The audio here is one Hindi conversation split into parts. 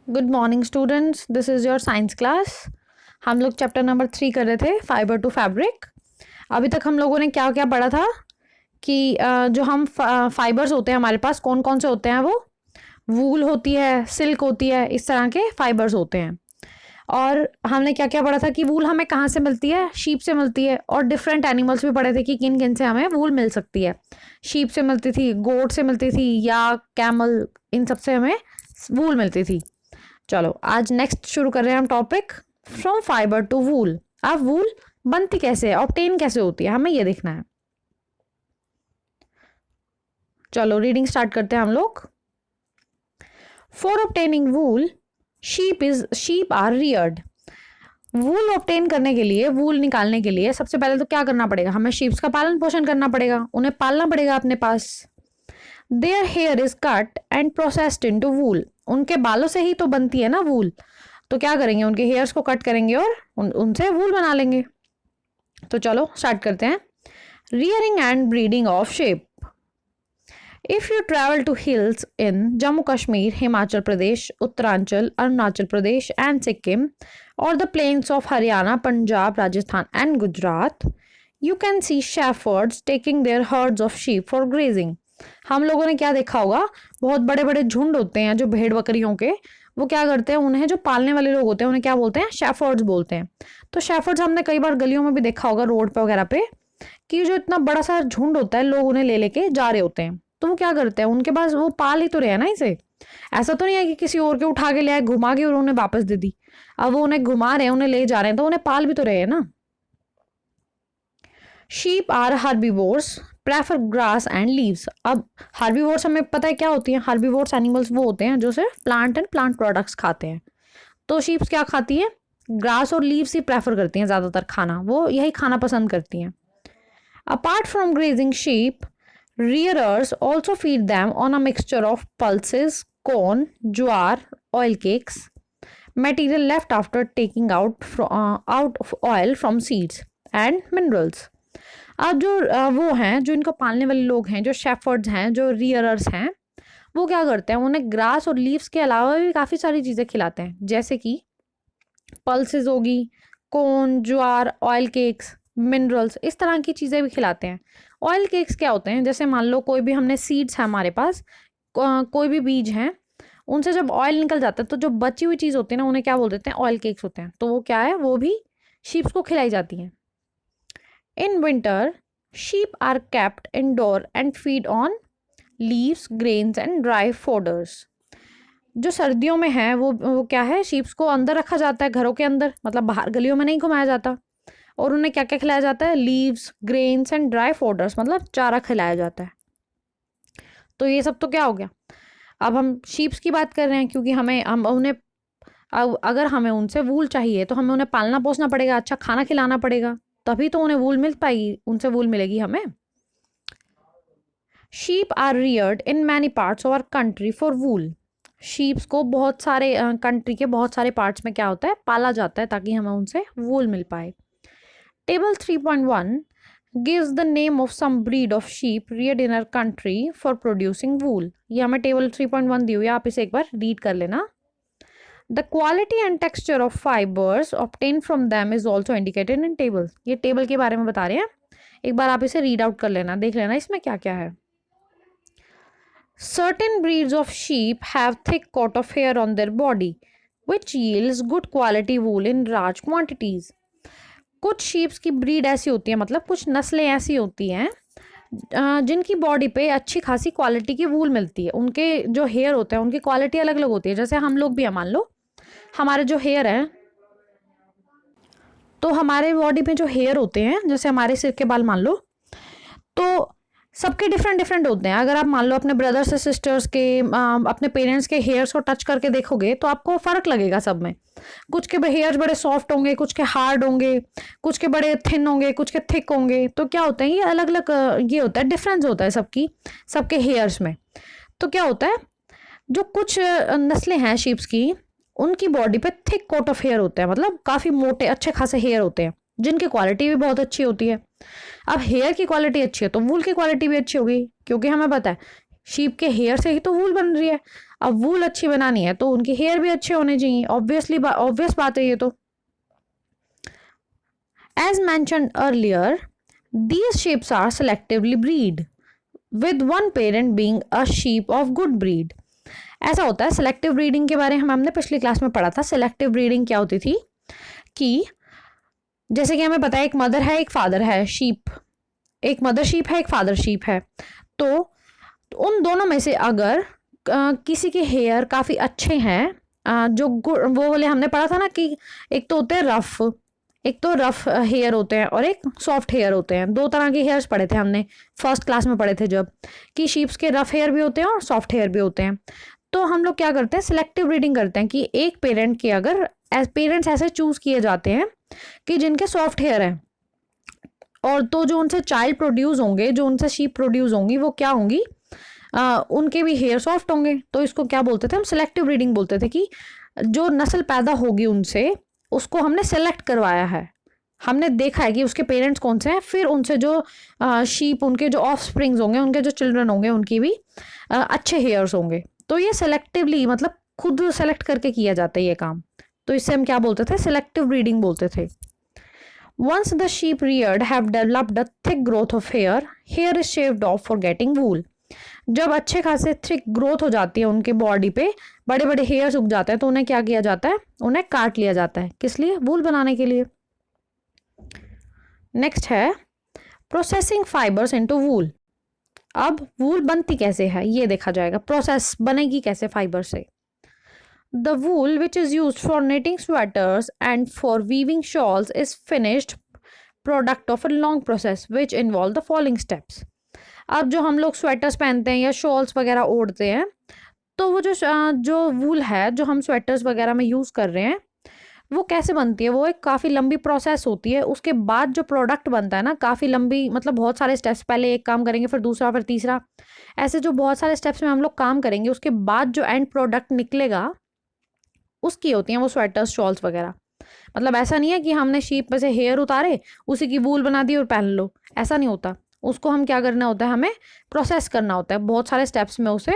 Good morning students, this is your science class. हम लोग चैप्टर नंबर 3 कर रहे थे, फाइबर टू फैब्रिक। अभी तक हम लोगों ने क्या क्या पढ़ा था कि जो हम फाइबर्स होते हैं हमारे पास कौन कौन से होते हैं। वो वूल होती है, सिल्क होती है, इस तरह के फाइबर्स होते हैं। और हमने क्या क्या पढ़ा था कि वूल हमें कहाँ से मिलती है, शीप से मिलती है। और डिफरेंट एनिमल्स भी पढ़े थे कि किन किन से हमें वूल मिल सकती है। शीप से मिलती थी, गोट से मिलती थी, या कैमल, इन सब से हमें वूल मिलती थी। चलो आज नेक्स्ट शुरू कर रहे हैं हम टॉपिक फ्रॉम फाइबर टू वूल। अब वूल बनती कैसे है, ऑब्टेन कैसे होती है, हमें ये देखना है। चलो रीडिंग स्टार्ट करते हैं हम लोग। For obtaining wool sheep are reared. Wool obtain करने के लिए, वूल निकालने के लिए सबसे पहले तो क्या करना पड़ेगा, हमें शीप्स का पालन पोषण करना पड़ेगा, उन्हें पालना पड़ेगा अपने पास। Their hair is cut and processed into wool. उनके बालों से ही तो बनती है ना वूल, तो क्या करेंगे, उनके हेयर्स को कट करेंगे और उनसे वूल बना लेंगे। तो चलो स्टार्ट करते हैं। Rearing and breeding of sheep. If you travel to hills in Jammu Kashmir, Himachal Pradesh, Uttaranchal, Arunachal Pradesh and Sikkim, और the plains of Haryana, Punjab, Rajasthan and Gujarat, you can see shepherds taking their herds of sheep for grazing. हम लोगों ने क्या देखा होगा, बहुत बड़े बड़े झुंड होते हैं जो भेड़ बकरियों के, वो क्या करते हैं, उन्हें जो पालने वाले लोग होते हैं उन्हें क्या बोलते हैं, शेफर्ड्स बोलते हैं। तो शेफर्ड्स हमने कई बार गलियों में भी देखा होगा, रोड पे वगैरह पे, कि जो इतना बड़ा सा झुंड होता है, लोग उन्हें ले लेके जा रहे होते हैं। तो वो क्या करते हैं, उनके पास वो पाल ही तो रहे हैं ना इसे। ऐसा तो नहीं है कि किसी और के उठा के ले आए, घुमा के और उन्हें वापस दे दी। अब वो उन्हें घुमा रहे हैं, उन्हें ले जा रहे हैं, तो उन्हें पाल भी तो रहे हैं ना। Sheep are herbivores, prefer grass and leaves. अब हर्बीवोर्स हमें पता है क्या होती हैं, हर्बीवोर्स एनिमल्स वो होते हैं जो सिर्फ प्लांट एंड प्लांट प्रोडक्ट्स खाते हैं। तो शीप्स क्या खाती है, ग्रास और लीव्स ही प्रेफर करती हैं ज़्यादातर खाना, वो यही खाना पसंद करती हैं। Apart from grazing sheep, rearers also feed them on a mixture of pulses, corn, jowar, oil cakes, material left after taking out of oil from seeds and minerals. अब जो वो हैं, जो इनको पालने वाले लोग हैं, जो शेफर्ड्स हैं, जो रियरर्स हैं, वो क्या करते हैं, उन्हें ग्रास और लीव्स के अलावा भी काफ़ी सारी चीज़ें खिलाते हैं, जैसे कि पल्सेस होगी, कॉर्न, ज्वार, ऑयल केक्स, मिनरल्स, इस तरह की चीज़ें भी खिलाते हैं। ऑयल केक्स क्या होते हैं, जैसे मान लो कोई भी हमने सीड्स है हमारे पास, कोई भी बीज हैं, उनसे जब ऑयल निकल जाता है तो जो बची हुई चीज़ होती है ना, उन्हें क्या बोल देते हैं, ऑयल केक्स होते हैं। तो वो क्या है, वो भी शीप्स को खिलाई जाती हैं। In winter sheep are kept indoor and feed on leaves, grains and dry fodders. जो सर्दियों में है वो क्या है, शीप्स को अंदर रखा जाता है, घरों के अंदर, मतलब बाहर गलियों में नहीं घुमाया जाता। और उन्हें क्या क्या खिलाया जाता है, leaves, grains and dry fodders, मतलब चारा खिलाया जाता है। तो ये सब तो क्या हो गया। अब हम शीप्स की बात कर रहे हैं, क्योंकि हम उन्हें, अगर हमें उनसे वूल चाहिए तो हमें उन्हें पालना पोसना पड़ेगा, अच्छा खाना खिलाना पड़ेगा, तभी तो उन्हें वूल मिल पाएगी, उनसे वूल मिलेगी हमें। Sheep are reared in many parts of our country for wool. Sheeps को बहुत सारे कंट्री के बहुत सारे पार्ट्स में क्या होता है, पाला जाता है, ताकि हमें उनसे वूल मिल पाए। Table 3.1 gives the name of some breed of sheep reared in our country for producing wool. ये हमें टेबल 3.1 दी हुई है, आप इसे एक बार रीड कर लेना। The quality and texture of fibers obtained from them is also indicated in table. ये टेबल के बारे में बता रहे हैं, एक बार आप इसे रीड आउट कर लेना, देख लेना इसमें क्या क्या है। Certain breeds of sheep have thick coat of hair on their body, which yields good quality wool in large quantities. कुछ शीप्स की ब्रीड ऐसी होती है, मतलब कुछ नस्लें ऐसी होती हैं जिनकी बॉडी पे अच्छी खासी क्वालिटी की वूल मिलती है। उनके जो हेयर होते हैं उनकी क्वालिटी अलग अलग होती है। जैसे हम लोग भी हैं, मान लो हमारे जो हेयर हैं, तो हमारे बॉडी में जो हेयर होते हैं, जैसे हमारे सिर के बाल मान लो, तो सबके डिफरेंट डिफरेंट होते हैं। अगर आप मान लो अपने ब्रदर्स और सिस्टर्स के, अपने पेरेंट्स के हेयर्स को टच करके देखोगे तो आपको फ़र्क लगेगा सब में। कुछ के हेयर्स बड़े सॉफ्ट होंगे, कुछ के हार्ड होंगे, कुछ के बड़े थिन होंगे, कुछ के थिक होंगे। तो क्या होता है, ये अलग अलग ये होता है, डिफरेंस होता है सबके हेयर्स में। तो क्या होता है, जो कुछ नस्लें हैं शीप्स की, उनकी बॉडी पे थिक कोट ऑफ हेयर होता है, मतलब काफ़ी मोटे अच्छे खासे हेयर होते हैं, जिनकी क्वालिटी भी बहुत अच्छी होती है। अब हेयर की क्वालिटी अच्छी है तो वूल की क्वालिटी भी अच्छी होगी, क्योंकि हमें पता है शीप के हेयर से ही तो वूल बन रही है। अब वूल अच्छी बनानी है तो उनके हेयर भी अच्छे होने चाहिए, ऑब्वियस बात है ये तो। As mentioned earlier, these sheep are selectively breed, with one parent being a sheep of good breed. ऐसा होता है सिलेक्टिव ब्रीडिंग के बारे में हमने पिछली क्लास में पढ़ा था। सिलेक्टिव ब्रीडिंग क्या होती थी कि जैसे कि हमें पता है एक मदर है एक फादर है शीप, एक मदर शीप है एक फादर शीप है, तो उन दोनों में से अगर किसी के हेयर काफ़ी अच्छे हैं, जो वो वाले हमने पढ़ा था ना कि एक तो होते हैं रफ, एक तो रफ हेयर होते हैं और एक सॉफ्ट हेयर होते हैं। दो तरह के हेयर्स पढ़े थे हमने फर्स्ट क्लास में पढ़े थे जब, कि शीप्स के रफ हेयर भी होते हैं और सॉफ्ट हेयर भी होते हैं। तो हम लोग क्या करते हैं सिलेक्टिव ब्रीडिंग करते हैं कि एक पेरेंट के अगर पेरेंट्स ऐसे चूज किए जाते हैं कि जिनके सॉफ्ट हेयर हैं, और तो जो उनसे चाइल्ड प्रोड्यूस होंगे, जो उनसे शीप प्रोड्यूस होंगी वो क्या होंगी, उनके भी हेयर सॉफ्ट होंगे। तो इसको क्या बोलते थे हम, सिलेक्टिव ब्रीडिंग बोलते थे कि जो नस्ल पैदा होगी उनसे उसको हमने सेलेक्ट करवाया है, हमने देखा है कि उसके पेरेंट्स कौन से हैं, फिर उनसे जो शीप उनके जो ऑफ स्प्रिंग्स होंगे, उनके जो चिल्ड्रन होंगे उनकी भी अच्छे हेयर्स होंगे। तो ये सेलेक्टिवली मतलब खुद सेलेक्ट करके किया जाता है ये काम, तो इससे हम क्या बोलते थे, सिलेक्टिव ब्रीडिंग बोलते थे। Once the sheep reared have developed a thick growth of hair, hair is shaved off for getting wool. जब अच्छे खासे थिक ग्रोथ हो जाती है उनके बॉडी पे, बड़े बड़े हेयर्स उग जाते हैं, तो उन्हें क्या किया जाता है, उन्हें काट लिया जाता है। किस लिए, वूल बनाने के लिए। नेक्स्ट है प्रोसेसिंग फाइबर्स इनटू वूल। अब वूल बनती कैसे है ये देखा जाएगा, प्रोसेस बनेगी कैसे फाइबर से। The wool which is used for knitting sweaters and for weaving shawls is finished product of a long process which involve the following steps. अब जो हम लोग स्वेटर्स पहनते हैं या शॉल्स वगैरह ओढ़ते हैं, तो वो जो वूल है जो हम स्वेटर्स वगैरह में यूज़ कर रहे हैं वो कैसे बनती है, वो एक काफ़ी लंबी प्रोसेस होती है। उसके बाद जो प्रोडक्ट बनता है ना, काफ़ी लंबी मतलब बहुत सारे स्टेप्स, पहले एक काम करेंगे फिर दूसरा फिर तीसरा, ऐसे जो बहुत सारे स्टेप्स में हम लोग काम करेंगे, उसके बाद जो एंड प्रोडक्ट निकलेगा उसकी होती हैं वो स्वेटर्स शॉल्स वगैरह। मतलब ऐसा नहीं है कि हमने शीप में से हेयर उतारे उसी की वूल बना दी और पहन लो, ऐसा नहीं होता। उसको हम क्या करना होता है, हमें प्रोसेस करना होता है, बहुत सारे स्टेप्स में उसे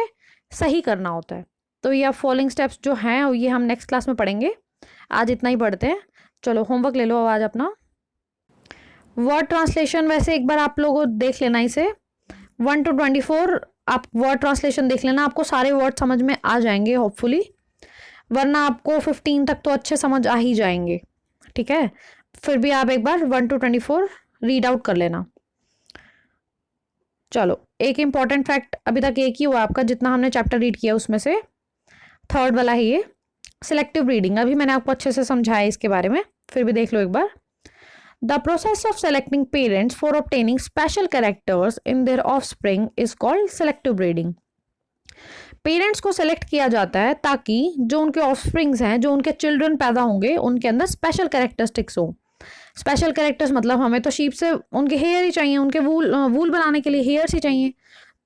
सही करना होता है। तो ये फॉलोइंग स्टेप्स जो हैं ये हम नेक्स्ट क्लास में पढ़ेंगे, आज इतना ही पढ़ते हैं। चलो होमवर्क ले लो आज अपना। वर्ड ट्रांसलेशन वैसे एक बार आप लोगों देख लेना, इसे 1 to 24 आप वर्ड ट्रांसलेशन देख लेना, आपको सारे वर्ड समझ में आ जाएंगे होपफुली, वरना आपको 15 तक तो अच्छे समझ आ ही जाएंगे, ठीक है। फिर भी आप एक बार 1 to 24 रीड आउट कर लेना। चलो एक इम्पॉर्टेंट फैक्ट अभी तक एक ही हुआ आपका, जितना हमने चैप्टर रीड किया उसमें से थर्ड वाला है ये सिलेक्टिव ब्रीडिंग। अभी मैंने आपको अच्छे से समझाया इसके बारे में, फिर भी देख लो एक बार। The process of selecting parents for obtaining special characters in their offspring is called selective breeding. Parents को सेलेक्ट किया जाता है ताकि जो उनके ऑफस्प्रिंग्स हैं, जो उनके चिल्ड्रन पैदा होंगे, उनके अंदर स्पेशल कैरेक्टरिस्टिक्स हो। स्पेशल कैरेक्टर्स मतलब हमें तो शीप से उनके हेयर ही चाहिए, उनके वूल बनाने के लिए हेयर्स ही चाहिए।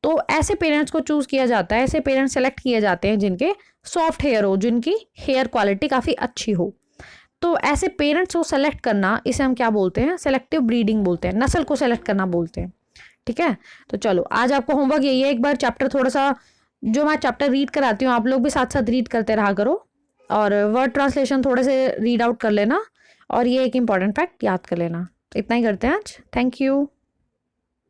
तो ऐसे पेरेंट्स को चूज किया जाता है, ऐसे पेरेंट्स सेलेक्ट किए जाते हैं जिनके सॉफ्ट हेयर हो, जिनकी हेयर क्वालिटी काफ़ी अच्छी हो। तो ऐसे पेरेंट्स को सेलेक्ट करना, इसे हम क्या बोलते हैं, सेलेक्टिव ब्रीडिंग बोलते हैं, नस्ल को सेलेक्ट करना बोलते हैं, ठीक है। तो चलो आज आपको होमवर्क यही है, एक बार चैप्टर थोड़ा सा जो मैं चैप्टर रीड कराती हूँ आप लोग भी साथ साथ रीड करते रहा करो, और वर्ड ट्रांसलेशन थोड़े से रीड आउट कर लेना, और ये एक इम्पॉर्टेंट फैक्ट याद कर लेना। इतना ही करते हैं आज, थैंक यू।